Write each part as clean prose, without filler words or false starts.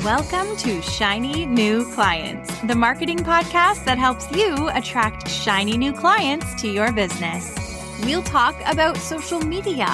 Welcome to Shiny New Clients, the marketing podcast that helps you attract shiny new clients to your business. We'll talk about social media,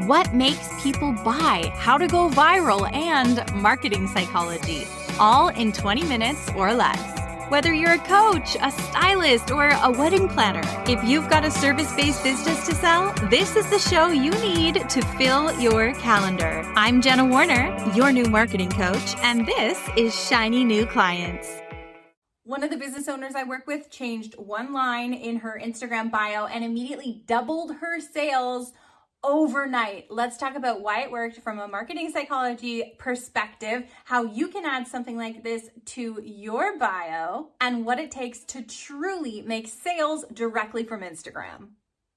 what makes people buy, how to go viral, and marketing psychology, all in 20 minutes or less. Whether you're a coach, a stylist, or a wedding planner, if you've got a service-based business to sell, this is the show you need to fill your calendar. I'm Jenna Warriner, your new marketing coach, and this is Shiny New Clients. One of the business owners I work with changed one line in her Instagram bio and immediately doubled her sales overnight. Let's talk about why it worked from a marketing psychology perspective, how you can add something like this to your bio, and what it takes to truly make sales directly from Instagram.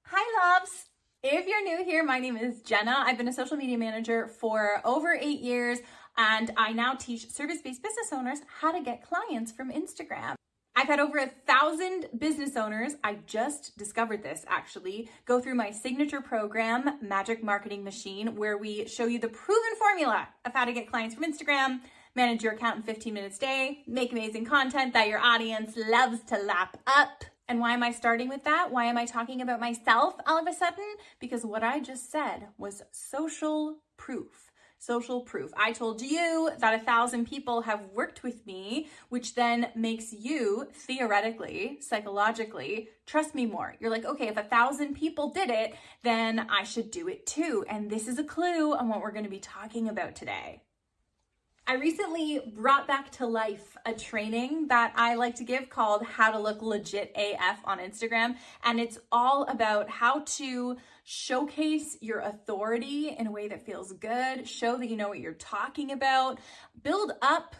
Hi, loves. If you're new here, my name is Jenna. I've been a social media manager for over 8 years, and I now teach service-based business owners how to get clients from Instagram. I've had over 1,000 business owners, I just discovered this actually, go through my signature program, Magic Marketing Machine, where we show you the proven formula of how to get clients from Instagram, manage your account in 15 minutes a day, make amazing content that your audience loves to lap up. And why am I starting with that? Why am I talking about myself all of a sudden? Because what I just said was social proof. Social proof. I told you that 1,000 people have worked with me, which then makes you theoretically, psychologically, trust me more. You're like, okay, if 1,000 people did it, then I should do it too. And this is a clue on what we're going to be talking about today. I recently brought back to life a training that I like to give called How to Look Legit AF on Instagram. And it's all about how to showcase your authority in a way that feels good, show that you know what you're talking about, build up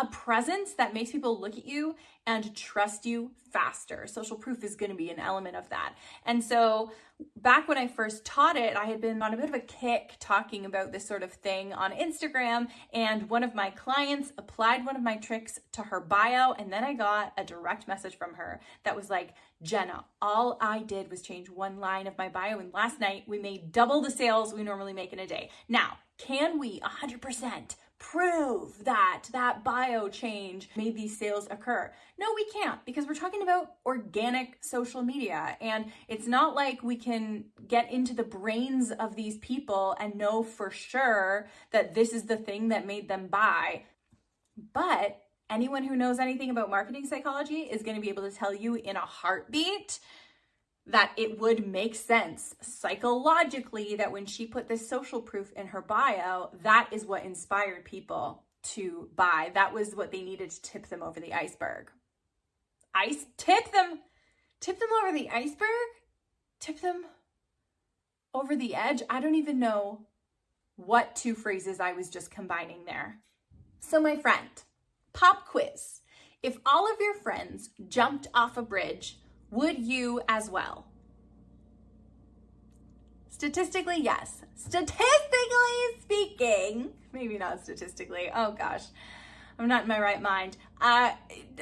a presence that makes people look at you and trust you faster. Social proof is going to be an element of that. And so back when I first taught it, I had been on a bit of a kick talking about this sort of thing on Instagram, and one of my clients applied one of my tricks to her bio, and then I got a direct message from her that was like, Jenna, all I did was change one line of my bio, and last night we made double the sales we normally make in a day. Now, can we 100% prove that that bio change made these sales occur? No, we can't, because we're talking about organic social media, and it's not like we can get into the brains of these people and know for sure that this is the thing that made them buy. But anyone who knows anything about marketing psychology is going to be able to tell you in a heartbeat that it would make sense psychologically that when she put this social proof in her bio, that is what inspired people to buy. That was what they needed to tip them over the iceberg. Tip them over the iceberg? Tip them over the edge? I don't even know what two phrases I was just combining there. So my friend, pop quiz. If all of your friends jumped off a bridge, would you as well? Statistically, yes. Statistically speaking, maybe not statistically. Oh gosh, I'm not in my right mind.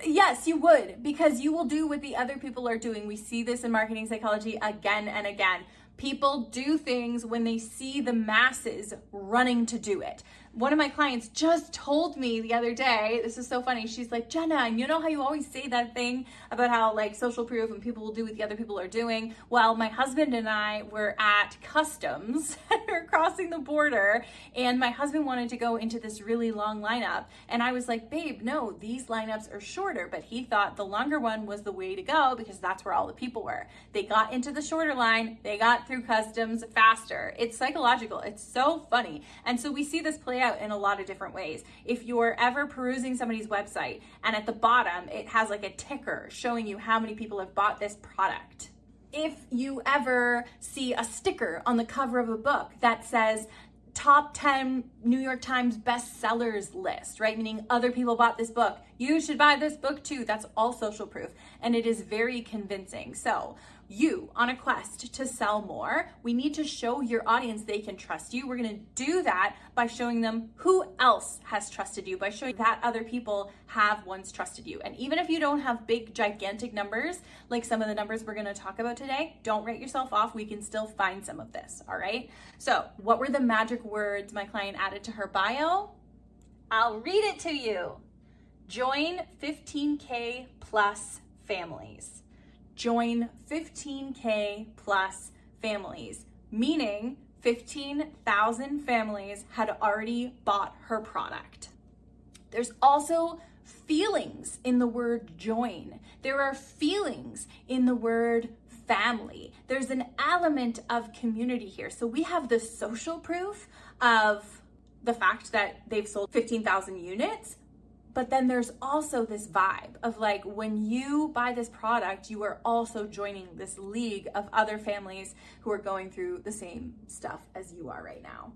Yes, you would, because you will do what the other people are doing. We see this in marketing psychology again and again. People do things when they see the masses running to do it. One of my clients just told me the other day, this is so funny, she's like, Jenna, you know how you always say that thing about how like social proof and people will do what the other people are doing? Well, my husband and I were at customs and we were crossing the border, and my husband wanted to go into this really long lineup. And I was like, babe, no, these lineups are shorter. But he thought the longer one was the way to go because that's where all the people were. They got into the shorter line, they got through customs faster. It's psychological. It's so funny. And so we see this play out in a lot of different ways. If you're ever perusing somebody's website and at the bottom it has like a ticker showing you how many people have bought this product. If you ever see a sticker on the cover of a book that says top 10 New York Times bestsellers list, right? Meaning other people bought this book. You should buy this book too. That's all social proof. And it is very convincing. So you on a quest to sell more, we need to show your audience they can trust you. We're going to do that by showing them who else has trusted you, by showing that other people have once trusted you. And even if you don't have big, gigantic numbers, like some of the numbers we're going to talk about today, don't write yourself off. We can still find some of this. All right. So what were the magic words my client added to her bio? I'll read it to you. Join 15K plus families. Join 15K plus families, meaning 15,000 families had already bought her product. There's also feelings in the word join. There are feelings in the word family. There's an element of community here. So we have the social proof of the fact that they've sold 15,000 units, but then there's also this vibe of like, when you buy this product, you are also joining this league of other families who are going through the same stuff as you are right now.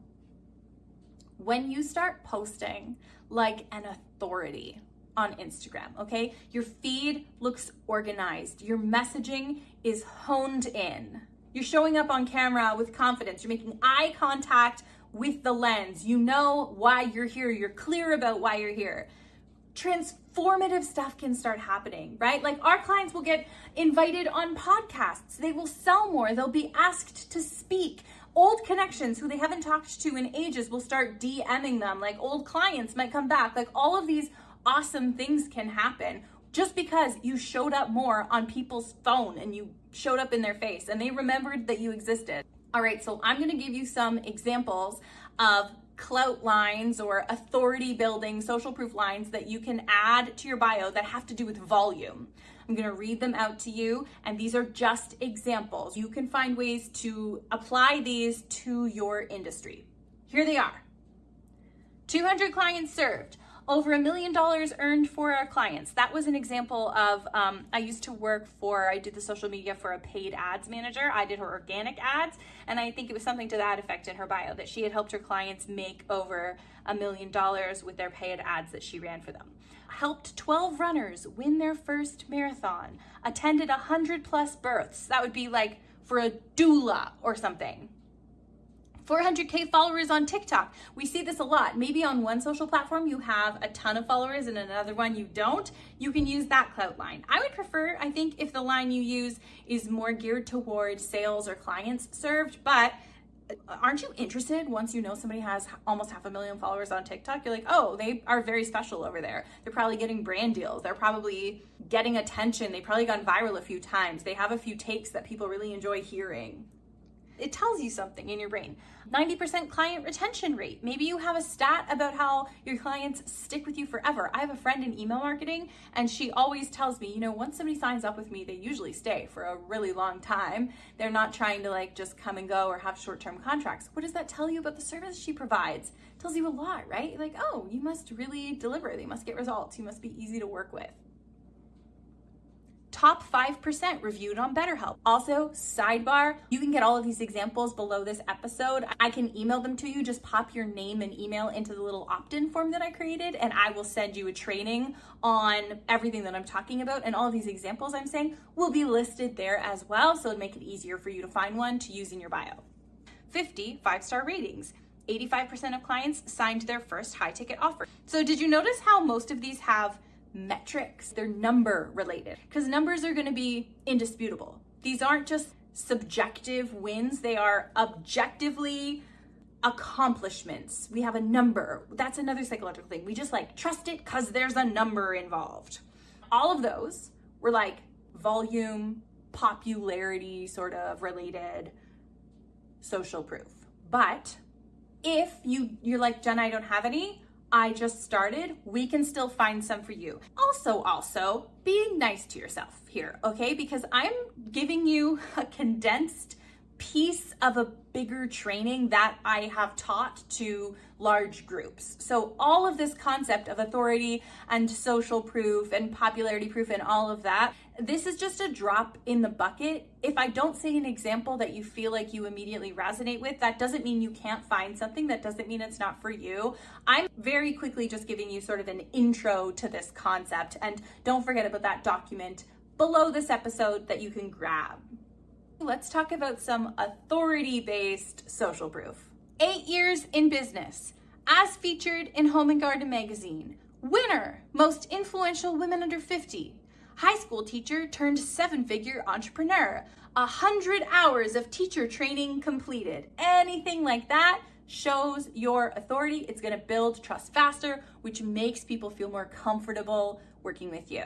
When you start posting like an authority on Instagram, okay? Your feed looks organized. Your messaging is honed in. You're showing up on camera with confidence. You're making eye contact with the lens. You know why you're here. You're clear about why you're here. Transformative stuff can start happening, right? Like our clients will get invited on podcasts. They will sell more. They'll be asked to speak. Old connections who they haven't talked to in ages will start DMing them. Like old clients might come back. Like all of these awesome things can happen just because you showed up more on people's phone and you showed up in their face and they remembered that you existed. All right, so I'm gonna give you some examples of clout lines or authority building social proof lines that you can add to your bio that have to do with volume. I'm gonna read them out to you, and these are just examples. You can find ways to apply these to your industry. Here they are. 200 clients served. Over $1 million earned for our clients. That was an example of, I used to work I did the social media for a paid ads manager. I did her organic ads, and I think it was something to that effect in her bio, that she had helped her clients make over $1 million with their paid ads that she ran for them. Helped 12 runners win their first marathon. Attended 100 plus births. That would be like for a doula or something. 400K followers on TikTok. We see this a lot. Maybe on one social platform you have a ton of followers and another one you don't. You can use that clout line. I would prefer, I think, if the line you use is more geared towards sales or clients served, but aren't you interested once you know somebody has almost 500,000 followers on TikTok? You're like, oh, they are very special over there. They're probably getting brand deals. They're probably getting attention. They probably gone viral a few times. They have a few takes that people really enjoy hearing. It tells you something in your brain. 90% client retention rate. Maybe you have a stat about how your clients stick with you forever. I have a friend in email marketing, and she always tells me, once somebody signs up with me, they usually stay for a really long time. They're not trying to just come and go or have short-term contracts. What does that tell you about the service she provides? It tells you a lot, right? Like, oh, you must really deliver. They must get results. You must be easy to work with. Top 5% reviewed on BetterHelp. Also, sidebar, you can get all of these examples below this episode. I can email them to you. Just pop your name and email into the little opt-in form that I created, and I will send you a training on everything that I'm talking about, and all of these examples I'm saying will be listed there as well, so it'll make it easier for you to find one to use in your bio. 50 5-star ratings. 85% of clients signed their first high-ticket offer. So did you notice how most of these have metrics? They're number related, because numbers are going to be indisputable. These aren't just subjective wins, they are objectively accomplishments. We have a number. That's another psychological thing. We just trust it because there's a number involved. All of those were volume, popularity sort of related social proof. But if you're like, Jenna, I don't have any, I just started, we can still find some for you. Also, being nice to yourself here, okay? Because I'm giving you a condensed piece of a bigger training that I have taught to large groups. So all of this concept of authority and social proof and popularity proof and all of that, this is just a drop in the bucket. If I don't say an example that you feel like you immediately resonate with, that doesn't mean you can't find something. That doesn't mean it's not for you. I'm very quickly just giving you sort of an intro to this concept. And don't forget about that document below this episode that you can grab. Let's talk about some authority-based social proof. 8 years in business, as featured in Home & Garden magazine. Winner, most influential women under 50. High school teacher turned 7-figure entrepreneur. 100 hours of teacher training completed. Anything like that, shows your authority. It's gonna build trust faster, which makes people feel more comfortable working with you.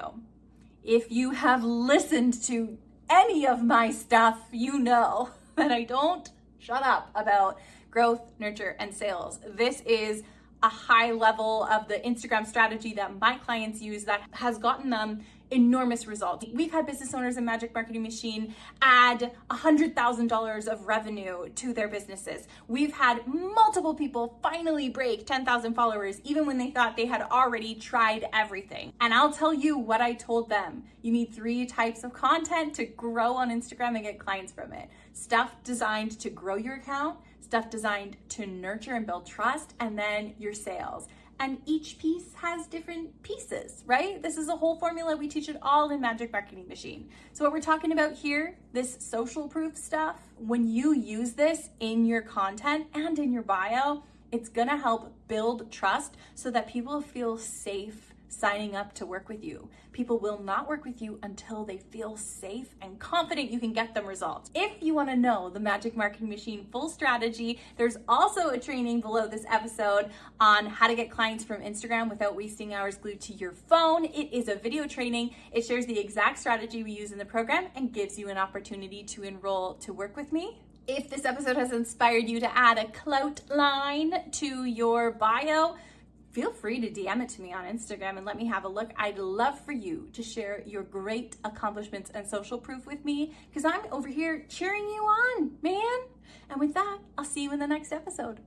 If you have listened to any of my stuff, you know that I don't shut up about growth, nurture, and sales. This is a high level of the Instagram strategy that my clients use that has gotten them enormous results. We've had business owners in Magic Marketing Machine add $100,000 of revenue to their businesses. We've had multiple people finally break 10,000 followers, even when they thought they had already tried everything. And I'll tell you what I told them. You need 3 types of content to grow on Instagram and get clients from it. Stuff designed to grow your account, stuff designed to nurture and build trust, and then your sales. And each piece has different pieces, right? This is a whole formula. We teach it all in Magic Marketing Machine. So what we're talking about here, this social proof stuff, when you use this in your content and in your bio, it's gonna help build trust so that people feel safe signing up to work with you. People will not work with you until they feel safe and confident you can get them results. If you want to know the Magic Marketing Machine full strategy, there's also a training below this episode on how to get clients from Instagram without wasting hours glued to your phone. It is a video training. It shares the exact strategy we use in the program and gives you an opportunity to enroll to work with me. If this episode has inspired you to add a clout line to your bio, feel free to DM it to me on Instagram and let me have a look. I'd love for you to share your great accomplishments and social proof with me because I'm over here cheering you on, man. And with that, I'll see you in the next episode.